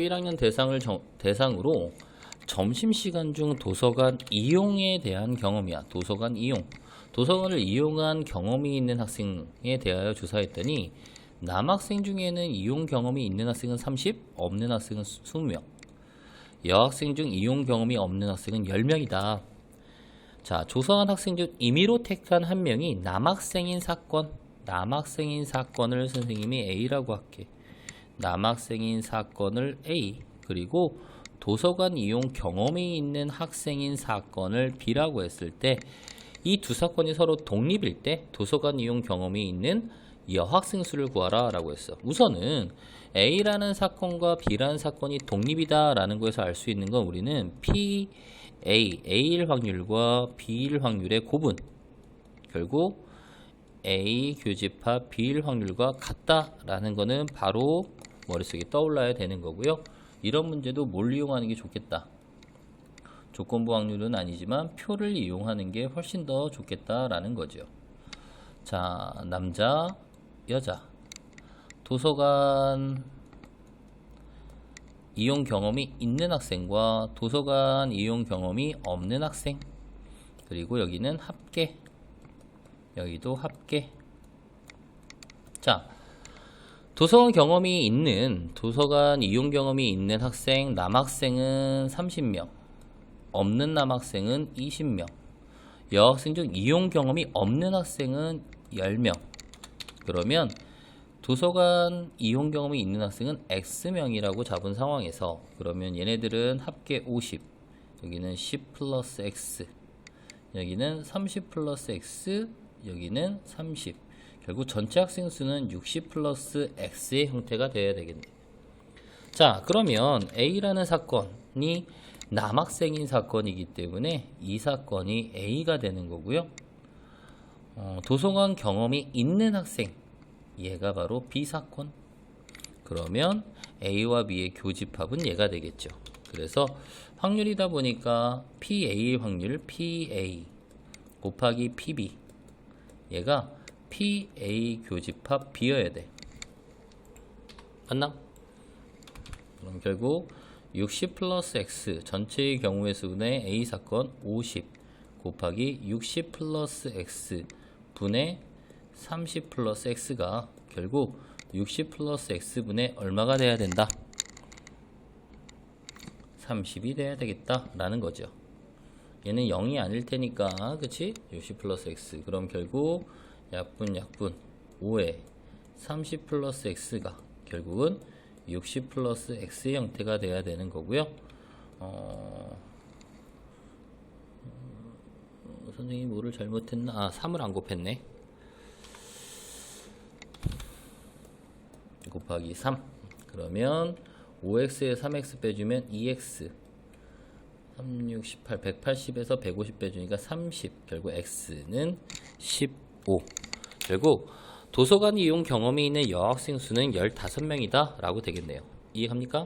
1학년 대상으로 점심시간 중 도서관 이용에 대한 경험이야. 도서관 이용. 도서관을 이용한 경험이 있는 학생에 대하여 조사했더니 남학생 중에는 이용 경험이 있는 학생은 30, 없는 학생은 20명. 여학생 중 이용 경험이 없는 학생은 10명이다. 자, 조사한 학생 중 임의로 택한 한 명이 남학생인 사건을 선생님이 A라고 할게. 남학생인 사건을 A, 그리고 도서관 이용 경험이 있는 학생인 사건을 B라고 했을 때 이 두 사건이 서로 독립일 때 도서관 이용 경험이 있는 여학생 수를 구하라 라고 했어. 우선은 A라는 사건과 B라는 사건이 독립이다 라는 거에서 알 수 있는 건 우리는 A일 확률과 B일 확률의 고분, 결국 A 교집합 B일 확률과 같다라는 거는 바로 머릿속에 떠올라야 되는 거고요. 이런 문제도 뭘 이용하는 게 좋겠다. 조건부 확률은 아니지만 표를 이용하는 게 훨씬 더 좋겠다라는 거죠. 자, 남자, 여자. 도서관 이용 경험이 있는 학생과 도서관 이용 경험이 없는 학생. 그리고 여기는 합계. 여기도 합계. 자, 도서관 이용 경험이 있는 학생, 남학생은 30명, 없는 남학생은 20명, 여학생 중 이용 경험이 없는 학생은 10명. 그러면 도서관 이용 경험이 있는 학생은 X명이라고 잡은 상황에서, 그러면 얘네들은 합계 50, 여기는 10 플러스 X, 여기는 30 플러스 X, 여기는 30. 결국 전체 학생 수는 60 플러스 X의 형태가 되어야 되겠네. 자, 그러면 A라는 사건이 남학생인 사건이기 때문에 이 사건이 A가 되는 거고요. 도서관 경험이 있는 학생, 얘가 바로 B 사건. 그러면 A와 B의 교집합은 얘가 되겠죠. 그래서 확률이다 보니까 PA 확률 PA 곱하기 PB, 얘가 PA 교집합 B여야 돼. 맞나? 그럼 결국 60 플러스 X 전체의 경우의 수분의 A 사건 50 곱하기 60 플러스 X 분의 30 플러스 X가 결국 60 플러스 X분의 얼마가 돼야 된다? 30이 돼야 되겠다 라는 거죠. 얘는 0이 아닐 테니까, 그치? 60 플러스 X. 그럼 결국 약분 5에 30 플러스 X가 결국은 60 플러스 X의 형태가 돼야 되는 거고요. 선생님이 뭐를 잘못했나? 3을 안 곱했네. 곱하기 3. 그러면 5x에 3x 빼주면 2x. 3, 6, 18, 180에서 150 빼주니까 30. 결국 x는 15. 결국 도서관 이용 경험이 있는 여학생 수는 15명이다 라고 되겠네요. 이해갑니까?